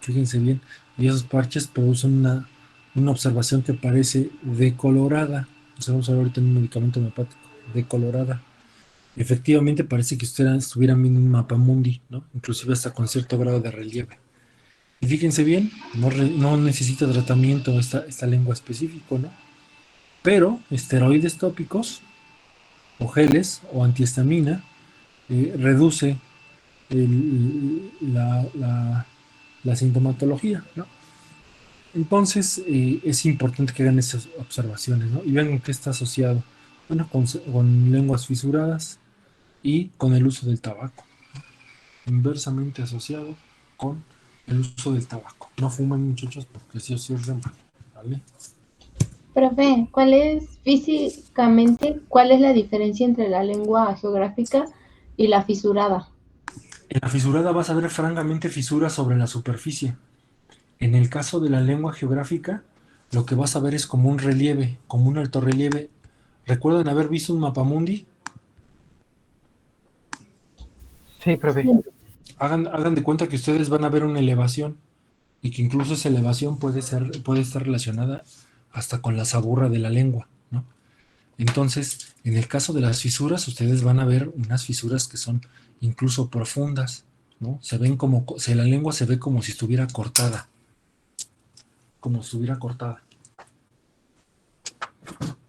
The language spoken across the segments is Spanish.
Fíjense bien, y esos parches producen una observación que parece decolorada. O sea, vamos a ver ahorita en un medicamento homeopático, decolorada. Efectivamente parece que ustedes estuvieran viendo un mapamundi, ¿no? Inclusive hasta con cierto grado de relieve. Y fíjense bien, no necesita tratamiento esta lengua específico, ¿no? Pero esteroides tópicos o geles o antihistamina reduce la sintomatología, ¿no? Entonces es importante que hagan esas observaciones, ¿no? Y vean con qué está asociado. Bueno, con lenguas fisuradas y con el uso del tabaco. Inversamente asociado con el uso del tabaco. No fumen, muchachos, porque sí o sí es rema, ¿vale? Profe, cuál es la diferencia entre la lengua geográfica y la fisurada? En la fisurada vas a ver francamente fisuras sobre la superficie. En el caso de la lengua geográfica, lo que vas a ver es como un relieve, como un alto relieve. ¿Recuerdan haber visto un mapamundi? Sí, profe. Sí. Hagan de cuenta que ustedes van a ver una elevación y que incluso esa elevación puede estar relacionada hasta con la saburra de la lengua, ¿no? Entonces, en el caso de las fisuras, ustedes van a ver unas fisuras que son incluso profundas, ¿no? Se ven como, la lengua se ve como si estuviera cortada, como si estuviera cortada.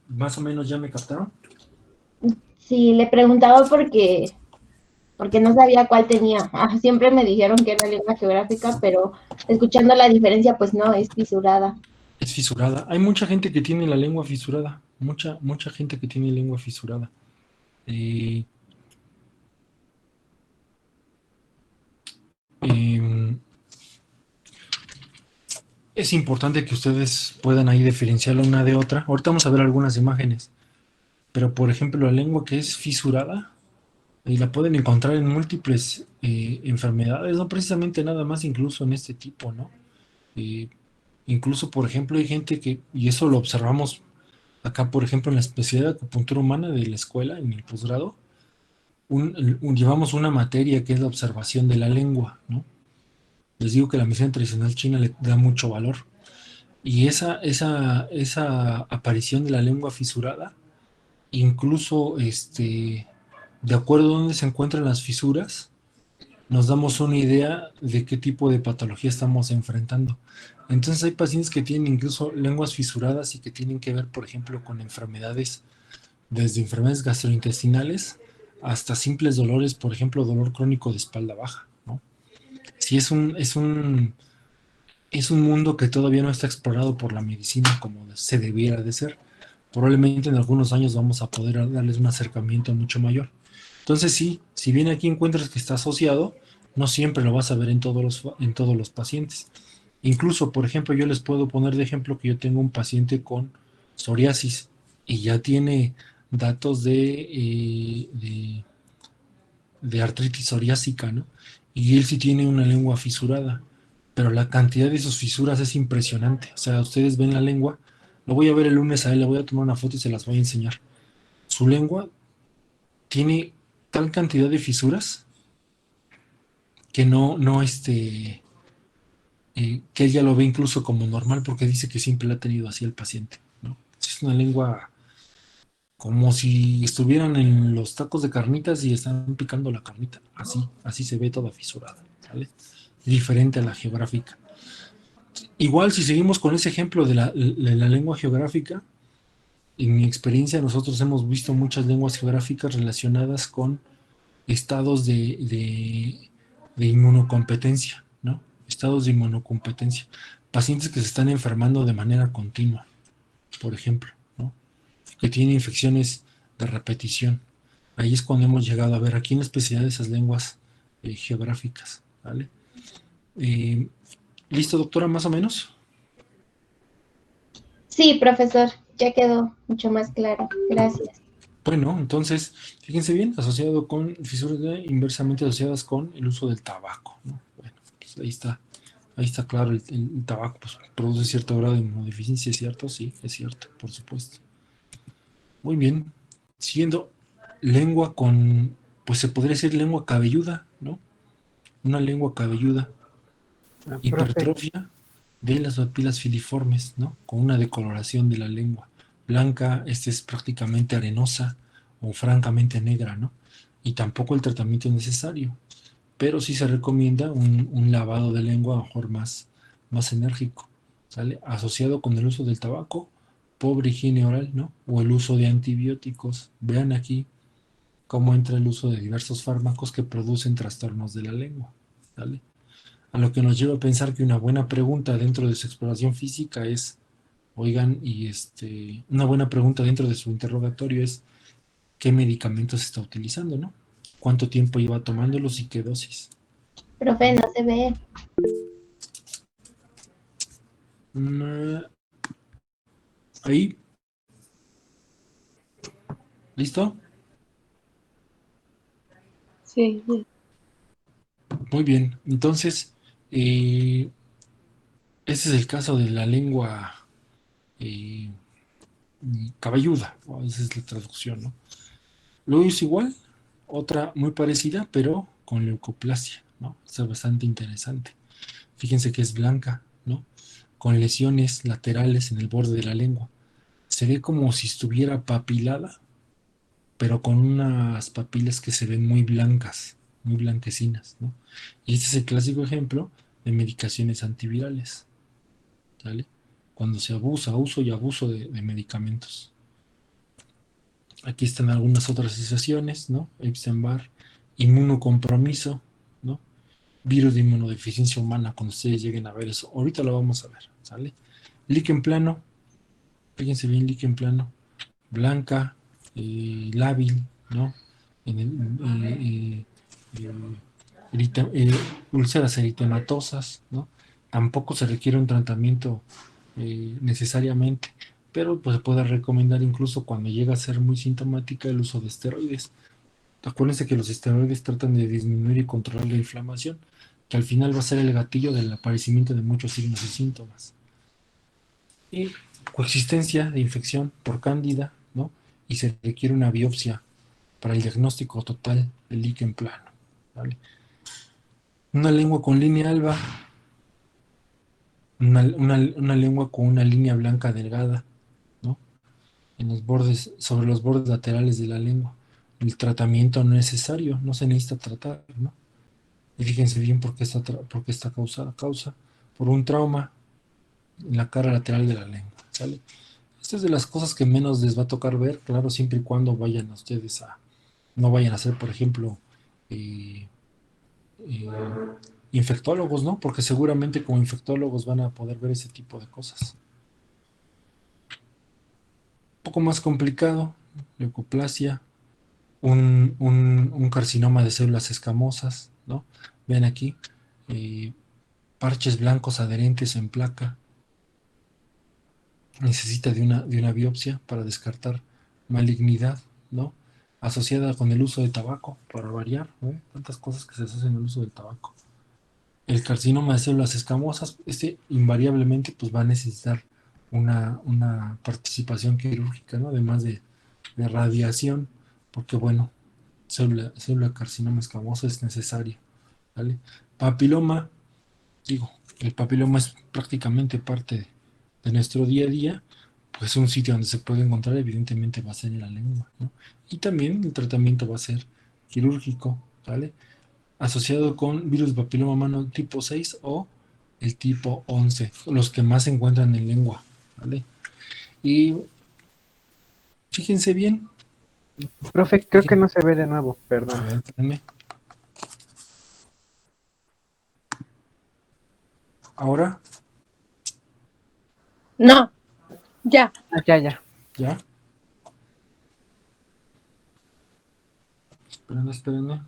Más o menos ya me captaron. Sí, le preguntaba porque no sabía cuál tenía. Ah, siempre me dijeron que era lengua geográfica, pero escuchando la diferencia, pues no, es fisurada. Es fisurada. Hay mucha gente que tiene la lengua fisurada, mucha gente que tiene lengua fisurada. Eh, eh, es importante que ustedes puedan ahí diferenciarla una de otra. Ahorita vamos a ver algunas imágenes, pero por ejemplo la lengua que es fisurada, y la pueden encontrar en múltiples enfermedades, no precisamente nada más, incluso en este tipo, ¿no? Eh, incluso, por ejemplo, hay gente que, y eso lo observamos acá, por ejemplo, en la especialidad de acupuntura humana de la escuela, en el posgrado, llevamos una materia que es la observación de la lengua, ¿no? Les digo que la medicina tradicional china le da mucho valor. Y esa aparición de la lengua fisurada, incluso de acuerdo a dónde se encuentran las fisuras, nos damos una idea de qué tipo de patología estamos enfrentando. Entonces hay pacientes que tienen incluso lenguas fisuradas y que tienen que ver, por ejemplo, con enfermedades, desde enfermedades gastrointestinales hasta simples dolores, por ejemplo, dolor crónico de espalda baja, ¿no? Sí, es un mundo que todavía no está explorado por la medicina como se debiera de ser. Probablemente en algunos años vamos a poder darles un acercamiento mucho mayor. Entonces sí, si bien aquí encuentras que está asociado, no siempre lo vas a ver en todos los pacientes. Incluso, por ejemplo, yo les puedo poner de ejemplo que yo tengo un paciente con psoriasis y ya tiene datos de artritis psoriásica, ¿no? Y él sí tiene una lengua fisurada, pero la cantidad de sus fisuras es impresionante. O sea, ustedes ven la lengua, lo voy a ver el lunes a él, le voy a tomar una foto y se las voy a enseñar. Su lengua tiene tal cantidad de fisuras que que ella lo ve incluso como normal porque dice que siempre la ha tenido así el paciente, ¿no? Es una lengua como si estuvieran en los tacos de carnitas y están picando la carnita. Así se ve toda fisurada, ¿vale? Diferente a la geográfica. Igual, si seguimos con ese ejemplo de la lengua geográfica, en mi experiencia nosotros hemos visto muchas lenguas geográficas relacionadas con estados de inmunocompetencia, ¿no? Estados de inmunocompetencia. Pacientes que se están enfermando de manera continua, por ejemplo, ¿no? Que tienen infecciones de repetición. Ahí es cuando hemos llegado a ver aquí en la especialidad de esas lenguas geográficas, ¿vale? Eh, ¿Listo, doctora, más o menos? Sí, profesor, ya quedó mucho más claro. Gracias. Bueno, entonces, fíjense bien, asociado con fisuras inversamente asociadas con el uso del tabaco, ¿no? Bueno, pues ahí está claro, el tabaco pues, produce cierto grado de inmunodeficiencia, ¿es cierto? Sí, es cierto, por supuesto. Muy bien, siguiendo, lengua con, pues se podría decir lengua cabelluda, ¿no? Una lengua cabelluda. Profe, Hipertrofia de las papilas filiformes, ¿no? Con una decoloración de la lengua blanca, es prácticamente arenosa o francamente negra, ¿no? Y tampoco el tratamiento es necesario, pero sí se recomienda un lavado de lengua a lo mejor más enérgico, ¿sale? Asociado con el uso del tabaco, pobre higiene oral, ¿no? O el uso de antibióticos. Vean aquí cómo entra el uso de diversos fármacos que producen trastornos de la lengua, ¿sale? A lo que nos lleva a pensar que una buena pregunta dentro de su exploración física es, oigan, y una buena pregunta dentro de su interrogatorio es, ¿qué medicamentos está utilizando, no? ¿Cuánto tiempo lleva tomándolos y qué dosis? Profe, ¿Vale? no se ve. Ahí, ¿listo? Sí, Muy bien. Entonces, eh, ese es el caso de la lengua eh, cabelluda, ¿no? Esa es la traducción, ¿no? Luego es igual, otra muy parecida, pero con leucoplasia, ¿no? Está bastante interesante. Fíjense que es blanca, ¿no? Con lesiones laterales en el borde de la lengua. Se ve como si estuviera papilada, pero con unas papilas que se ven muy blancas, muy blanquecinas, ¿no? Y este es el clásico ejemplo de medicaciones antivirales, ¿sale? Cuando se abusa, uso y abuso de medicamentos. Aquí están algunas otras asociaciones, ¿no? Epstein-Barr, inmunocompromiso, ¿no? Virus de inmunodeficiencia humana, cuando ustedes lleguen a ver eso. Ahorita lo vamos a ver, ¿sale? Líquen plano, fíjense bien, líquen plano, blanca, lábil, ¿no? En eh, úlceras eritematosas, ¿no? Tampoco se requiere un tratamiento necesariamente, pero pues se puede recomendar incluso cuando llega a ser muy sintomática el uso de esteroides. Acuérdense que los esteroides tratan de disminuir y controlar la inflamación, que al final va a ser el gatillo del aparecimiento de muchos signos y síntomas. Y coexistencia de infección por cándida, ¿no? Y se requiere una biopsia para el diagnóstico total del líquen plano, ¿vale? Una lengua con línea alba, una lengua con una línea blanca delgada, ¿no? En los bordes, sobre los bordes laterales de la lengua. El tratamiento no es necesario, no se necesita tratar, ¿no? Y fíjense bien por qué está causada. Causa por un trauma en la cara lateral de la lengua, ¿sale? Esto es de las cosas que menos les va a tocar ver, claro, siempre y cuando vayan a ustedes no vayan a ser, por ejemplo, eh, eh, infectólogos, ¿no? Porque seguramente como infectólogos van a poder ver ese tipo de cosas. Un poco más complicado, leucoplasia, un carcinoma de células escamosas, ¿no? Ven aquí, eh, parches blancos adherentes en placa, necesita de una biopsia para descartar malignidad, ¿no? Asociada con el uso de tabaco, para variar, ¿no? Tantas cosas que se asocian al uso del tabaco. El carcinoma de células escamosas, invariablemente pues va a necesitar una participación quirúrgica, ¿no? Además de radiación, porque bueno, célula carcinoma escamoso es necesario, ¿vale? Papiloma, digo, el papiloma es prácticamente parte de nuestro día a día, pues un sitio donde se puede encontrar evidentemente va a ser en la lengua, ¿no? Y también el tratamiento va a ser quirúrgico, ¿vale? Asociado con virus de papiloma humano tipo 6 o el tipo 11, los que más se encuentran en lengua, ¿vale? Y fíjense bien, profe, creo que no se ve de nuevo, a perdón. ver, espérenme. Ahora, no, ya. Ah, ya. ya, espérenme.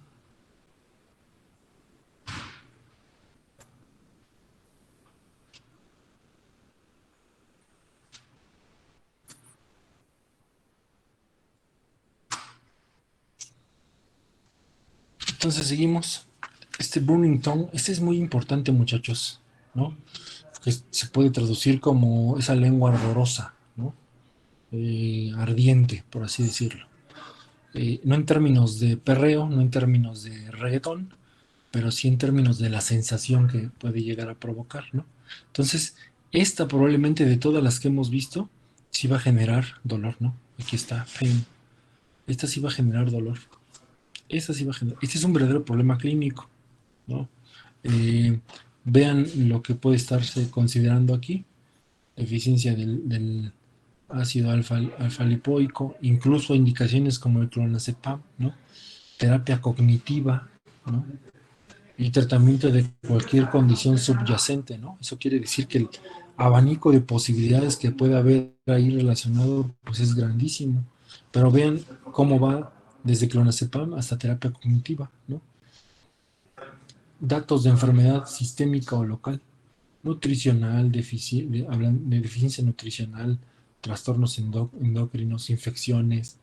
Entonces seguimos. Este burning tongue, este es muy importante, muchachos, ¿no? Que se puede traducir como esa lengua ardorosa, ¿no? Ardiente, por así decirlo. No en términos de perreo, no en términos de reggaetón, pero sí en términos de la sensación que puede llegar a provocar, ¿no? Entonces, esta probablemente de todas las que hemos visto, sí va a generar dolor, ¿no? Aquí está, pain. Esta sí va a generar dolor. Esta sí va a generar. Este es un verdadero problema clínico, ¿no? Eh, Vean lo que puede estarse considerando aquí: eficiencia del ácido alfa lipoico, incluso indicaciones como el clonazepam, ¿no? Terapia cognitiva, ¿no? Y tratamiento de cualquier condición subyacente, ¿no? Eso quiere decir que el abanico de posibilidades que puede haber ahí relacionado, pues es grandísimo. Pero vean cómo va desde clonazepam hasta terapia cognitiva, ¿no? Datos de enfermedad sistémica o local, nutricional, hablan de deficiencia nutricional, trastornos endocrinos, infecciones,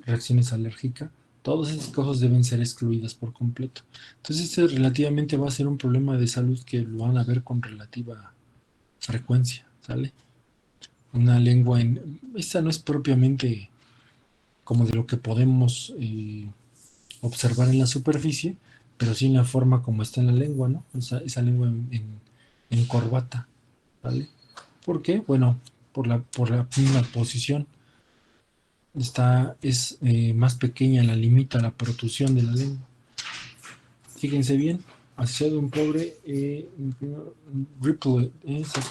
reacciones alérgicas. Todas esas cosas deben ser excluidas por completo. Entonces, este relativamente va a ser un problema de salud que lo van a ver con relativa frecuencia, ¿sale? Una lengua esta no es propiamente como de lo que podemos observar en la superficie, pero sí en la forma como está en la lengua, ¿no? Esa lengua en corbata, ¿vale? ¿Por qué? Bueno, por la misma posición. Es más pequeña, la limita la protrusión de la lengua. Fíjense bien, asociado a un pobre ripple.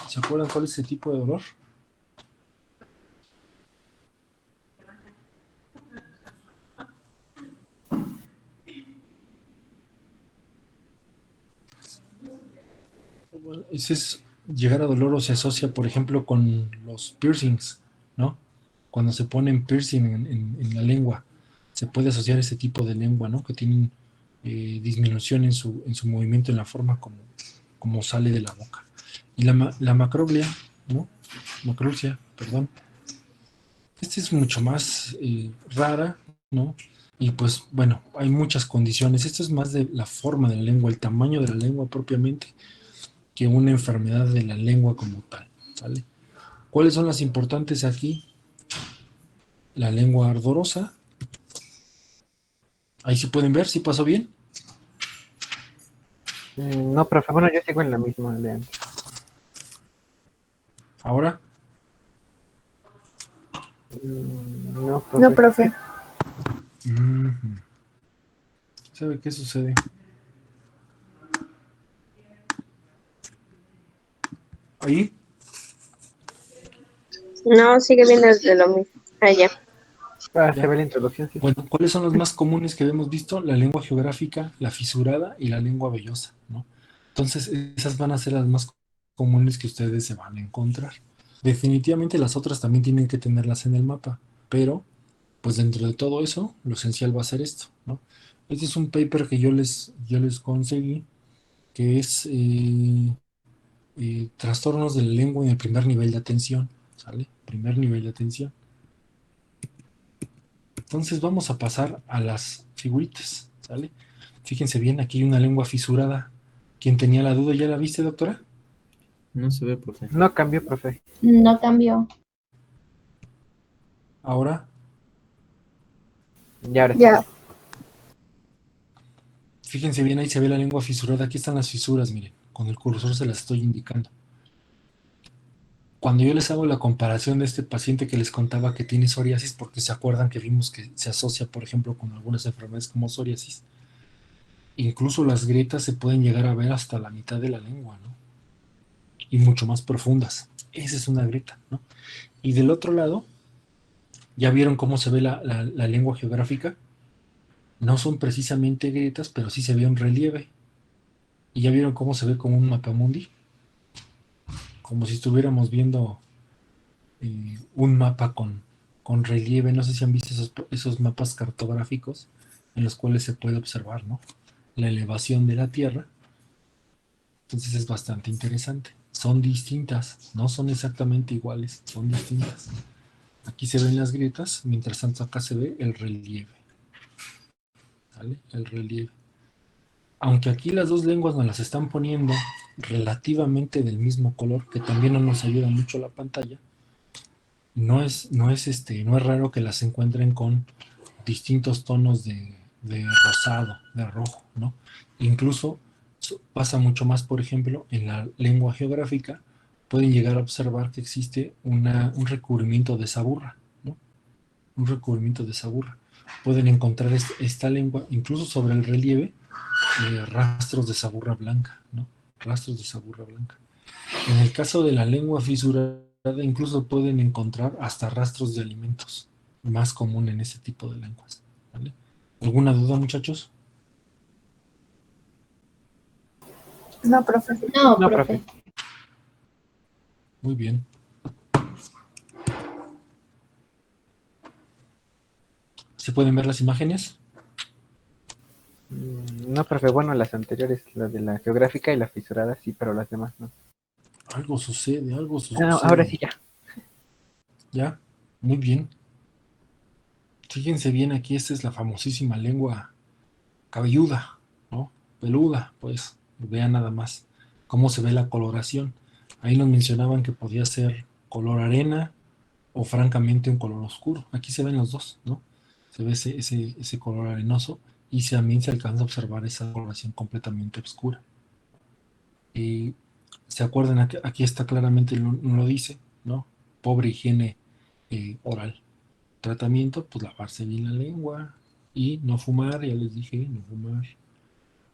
¿Se acuerdan cuál es ese tipo de dolor? Bueno, ese es llegar a dolor, o se asocia, por ejemplo, con los piercings, ¿no? Cuando se ponen piercing en la lengua, se puede asociar ese tipo de lengua, ¿no? Que tienen disminución en su movimiento, en la forma como sale de la boca. Y la macroglia, ¿no? Macroglia, perdón. Esta es mucho más rara, ¿no? Y pues, bueno, hay muchas condiciones. Esto es más de la forma de la lengua, el tamaño de la lengua propiamente, que una enfermedad de la lengua como tal, ¿sale? ¿Cuáles son las importantes aquí? La lengua ardorosa. Ahí sí pueden ver, ¿sí pasó bien? No, profe, bueno, yo sigo en la misma de antes. Ahora, No, No, profe. profe. ¿sabe qué sucede? Ahí, No, sigue viendo desde lo mismo. Allá. Ah, ya. se ve la introducción, sí. Bueno, ¿cuáles son los más comunes que hemos visto? La lengua geográfica, la fisurada y la lengua vellosa, ¿no? Entonces, esas van a ser las más comunes que ustedes se van a encontrar. Definitivamente las otras también tienen que tenerlas en el mapa, pero pues dentro de todo eso, lo esencial va a ser esto, ¿no? Este es un paper que yo les conseguí, que es trastornos de la lengua en el primer nivel de atención, ¿sale? Primer nivel de atención. Entonces vamos a pasar a las figuritas, ¿sale? Fíjense bien, aquí hay una lengua fisurada. ¿Quién tenía la duda? ¿Ya la viste, doctora? No se ve, profe. No cambió, profe. No cambió. Ahora, Ya ahora sí. Ya. fíjense bien, ahí se ve la lengua fisurada. Aquí están las fisuras, miren. Con el cursor se las estoy indicando. Cuando yo les hago la comparación de este paciente que les contaba que tiene psoriasis, porque se acuerdan que vimos que se asocia, por ejemplo, con algunas enfermedades como psoriasis, incluso las grietas se pueden llegar a ver hasta la mitad de la lengua, ¿no? Y mucho más profundas. Esa es una grieta, ¿no? Y del otro lado, ¿ya vieron cómo se ve la lengua geográfica? No son precisamente grietas, pero sí se ve un relieve. ¿Y ya vieron cómo se ve como un mapamundi? Como si estuviéramos viendo un mapa con relieve. No sé si han visto esos mapas cartográficos en los cuales se puede observar, ¿no? La elevación de la Tierra. Entonces es bastante interesante. Son distintas, no son exactamente iguales, son distintas. Aquí se ven las grietas, mientras tanto acá se ve el relieve. ¿Vale? El relieve. Aunque aquí las dos lenguas nos las están poniendo relativamente del mismo color, que también no nos ayuda mucho la pantalla, no es raro que las encuentren con distintos tonos de rosado, de rojo, ¿no? Incluso pasa mucho más, por ejemplo, en la lengua geográfica, pueden llegar a observar que existe un recubrimiento de saburra, ¿no? Un recubrimiento de saburra. Pueden encontrar esta lengua, incluso sobre el relieve, rastros de saburra blanca, ¿no? Rastros de saburra blanca. En el caso de la lengua fisurada, incluso pueden encontrar hasta rastros de alimentos, más común en este tipo de lenguas, ¿vale? ¿Alguna duda, muchachos? No, profe. No, No, profe. profe. Muy bien. ¿Se pueden ver las imágenes? No, profe. Bueno, las anteriores, la de la geográfica y la fisurada, sí, pero las demás no. Algo sucede, algo Ah, no, ahora sucede. sí ya. ¿Ya? Muy bien. Fíjense bien aquí, esta es la famosísima lengua cabelluda, ¿no? Peluda, pues. Vean nada más cómo se ve la coloración. Ahí nos mencionaban que podía ser color arena o francamente un color oscuro. Aquí se ven los dos, ¿no? Se ve ese color arenoso y también se alcanza a observar esa coloración completamente oscura. Y se acuerdan, aquí está claramente, lo dice, ¿no? Pobre higiene oral. Tratamiento, pues lavarse bien la lengua y no fumar, ya les dije, no fumar.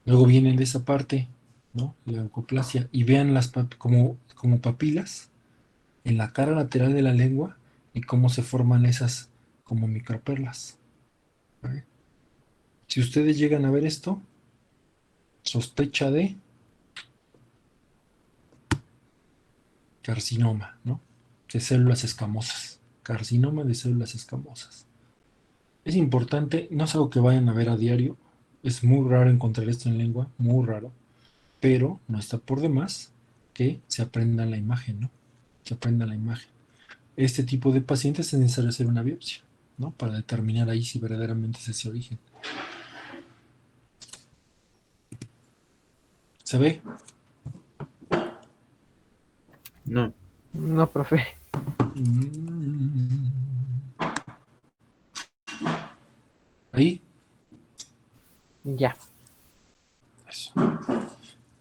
Luego vienen de esa parte, ¿no? La leucoplasia. Y vean como papilas en la cara lateral de la lengua y cómo se forman esas como microperlas. ¿Vale? Si ustedes llegan a ver esto, sospecha de carcinoma, ¿no? De células escamosas. Carcinoma de células escamosas. Es importante, no es algo que vayan a ver a diario, es muy raro encontrar esto en lengua, muy raro, pero no está por demás que se aprenda la imagen, ¿no? Se aprenda la imagen. Este tipo de pacientes es necesario hacer una biopsia, ¿no? Para determinar ahí si verdaderamente es ese origen. ¿Se ve? No. No, profe. Ahí. Ya. Eso.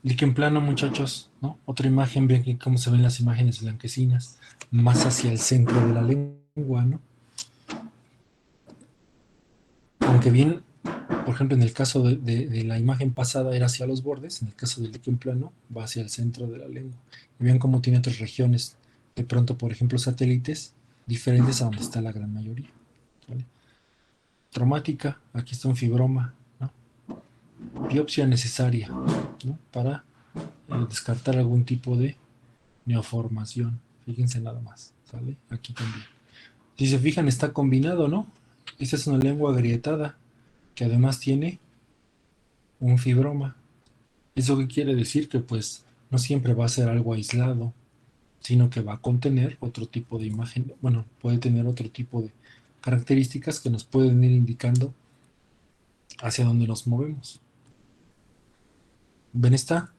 Líquen plano, muchachos, ¿no? Otra imagen, vean cómo se ven las imágenes blanquecinas, más hacia el centro de la lengua, ¿no? Aunque bien, por ejemplo, en el caso de la imagen pasada era hacia los bordes, en el caso del líquen plano va hacia el centro de la lengua. Y vean cómo tiene otras regiones, de pronto, por ejemplo, satélites diferentes a donde está la gran mayoría, ¿vale? Traumática, aquí está un fibroma, ¿no? Biopsia necesaria, ¿no? Para descartar algún tipo de neoformación. Fíjense nada más, ¿sale? Aquí también. Si se fijan, está combinado, ¿no? Esta es una lengua agrietada que además tiene un fibroma. ¿Eso qué quiere decir? Que pues no siempre va a ser algo aislado, sino que va a contener otro tipo de imagen, bueno, puede tener otro tipo de características que nos pueden ir indicando hacia dónde nos movemos. ¿Ven esta?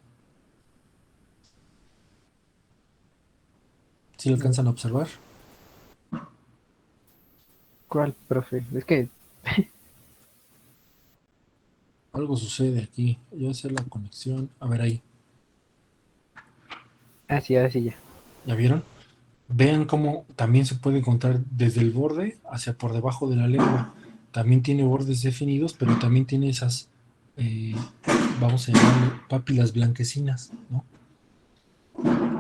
¿Sí lo alcanzan a observar? ¿Cuál, profe? Es que. Algo sucede aquí. Yo voy a hacer la conexión. A ver ahí. Ah, sí, ahora sí ya. ¿Ya vieron? Vean cómo también se puede encontrar desde el borde hacia por debajo de la lengua. También tiene bordes definidos, pero también tiene esas, eh, vamos a llamarle papilas blanquecinas, ¿no?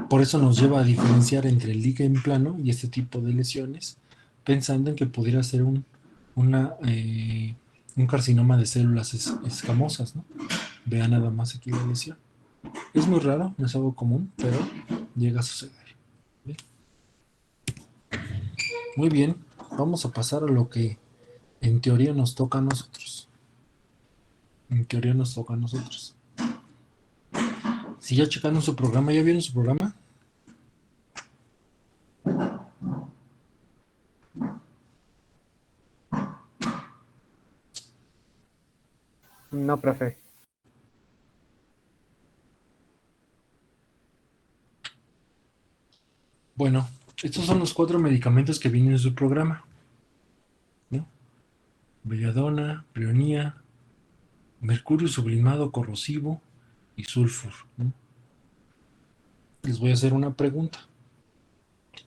Por eso nos lleva a diferenciar entre el líquen plano y este tipo de lesiones, pensando en que pudiera ser un carcinoma de células escamosas, ¿no? Vean nada más aquí la lesión. Es muy raro, no es algo común, pero llega a suceder. ¿Bien? Muy bien, vamos a pasar a lo que en teoría nos toca a nosotros. En teoría nos toca a nosotros. Si ya checaron su programa, ¿ya vieron su programa? No, profe. Bueno, estos son los 4 medicamentos que vienen en su programa, ¿no? Belladona, prionía, mercurio sublimado corrosivo y sulfur, ¿no? Les voy a hacer una pregunta.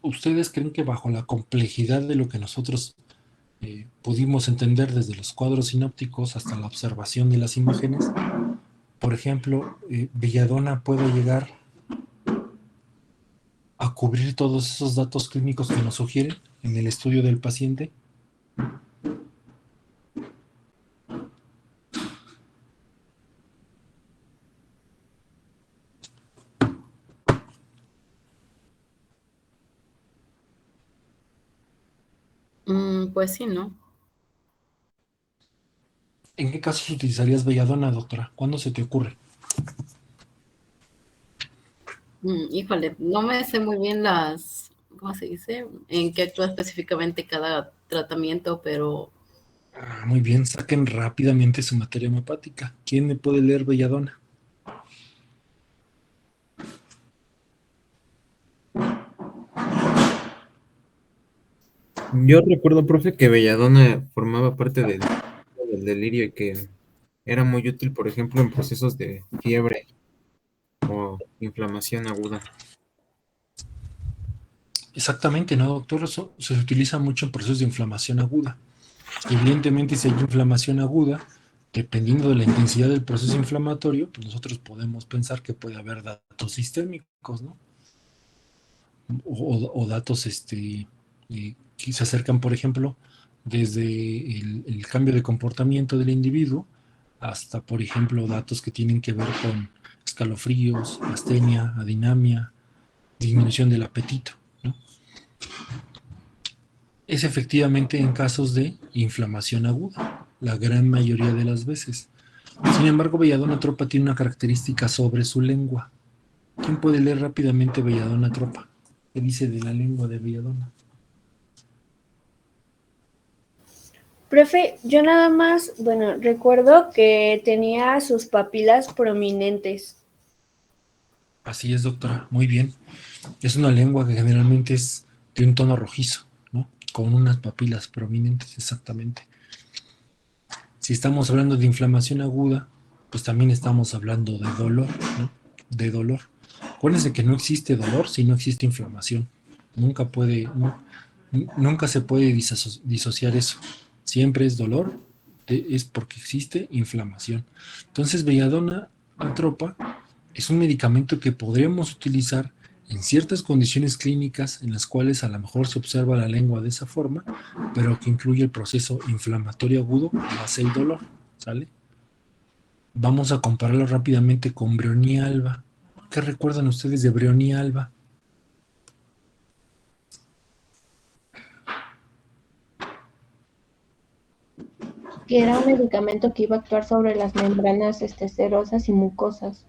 ¿Ustedes creen que bajo la complejidad de lo que nosotros pudimos entender desde los cuadros sinópticos hasta la observación de las imágenes, por ejemplo, Belladonna puede llegar a cubrir todos esos datos clínicos que nos sugieren en el estudio del paciente? Pues sí, ¿no? ¿En qué casos utilizarías Belladonna, doctora? ¿Cuándo se te ocurre? Híjole, no me sé muy bien ¿cómo se dice? En qué actúa específicamente cada tratamiento, pero Muy bien, saquen rápidamente su materia hemopática. ¿Quién me puede leer Belladonna? Yo recuerdo, profe, que Belladonna formaba parte del delirio y que era muy útil, por ejemplo, en procesos de fiebre o inflamación aguda. Exactamente, ¿no, doctor? Eso se utiliza mucho en procesos de inflamación aguda. Evidentemente, si hay inflamación aguda, dependiendo de la intensidad del proceso inflamatorio, pues nosotros podemos pensar que puede haber datos sistémicos, ¿no? O datos que se acercan, por ejemplo, desde el cambio de comportamiento del individuo hasta, por ejemplo, datos que tienen que ver con escalofríos, astenia, adinamia, disminución del apetito, ¿no? Es efectivamente en casos de inflamación aguda, la gran mayoría de las veces. Sin embargo, Belladonna tropa tiene una característica sobre su lengua. ¿Quién puede leer rápidamente Belladonna tropa? ¿Qué dice de la lengua de Belladonna? Profe, yo nada más, bueno, recuerdo que tenía sus papilas prominentes. Así es, doctora, muy bien. Es una lengua que generalmente es de un tono rojizo, ¿no? Con unas papilas prominentes, exactamente. Si estamos hablando de inflamación aguda, pues también estamos hablando de dolor, ¿no? De dolor. Acuérdense que no existe dolor si no existe inflamación. Nunca se puede disociar eso. Siempre es dolor, es porque existe inflamación. Entonces, Belladonna atropa es un medicamento que podremos utilizar en ciertas condiciones clínicas en las cuales a lo mejor se observa la lengua de esa forma, pero que incluye el proceso inflamatorio agudo más el dolor, ¿sale? Vamos a compararlo rápidamente con Brionía alba. ¿Qué recuerdan ustedes de Brionía alba? Que era un medicamento que iba a actuar sobre las membranas serosas y mucosas.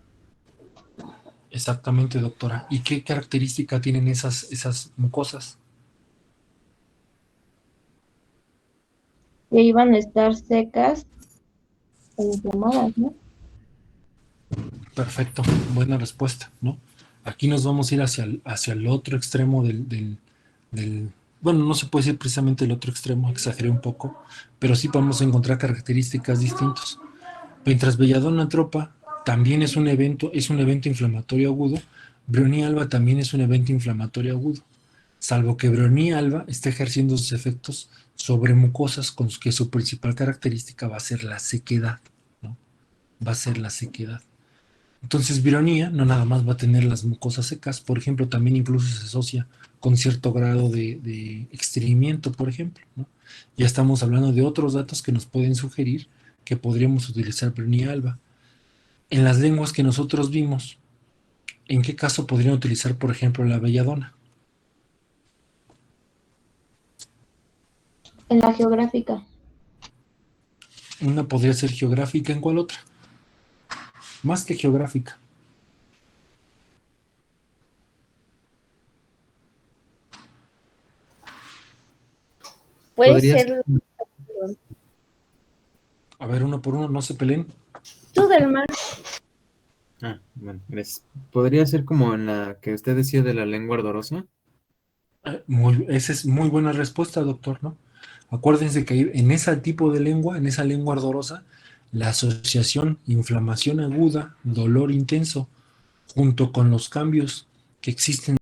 Exactamente, doctora. ¿Y qué característica tienen esas mucosas? Que iban a estar secas e inflamadas, ¿no? Perfecto, buena respuesta, ¿no? Aquí nos vamos a ir hacia el otro extremo bueno, no se puede decir precisamente el otro extremo, exageré un poco, pero sí vamos a encontrar características distintas. Mientras Belladonna tropa también es un evento inflamatorio agudo, Brionía alba también es un evento inflamatorio agudo, salvo que Brionía alba está ejerciendo sus efectos sobre mucosas con que su principal característica va a ser la sequedad, ¿no? Va a ser la sequedad. Entonces, Vironía no nada más va a tener las mucosas secas, por ejemplo, también incluso se asocia con cierto grado de estreñimiento, por ejemplo, ¿no? Ya estamos hablando de otros datos que nos pueden sugerir que podríamos utilizar Brionía alba. En las lenguas que nosotros vimos, ¿en qué caso podrían utilizar, por ejemplo, la belladona? En la geográfica. Una podría ser geográfica, ¿en cuál otra? Más que geográfica. Puede Podría ser A ver, uno por uno, no se peleen. Tudelman. Bueno, gracias. Podría ser como en la que usted decía de la lengua ardorosa. Esa es muy buena respuesta, doctor, ¿no? Acuérdense que en ese tipo de lengua, en esa lengua ardorosa, la asociación inflamación aguda, dolor intenso, junto con los cambios que existen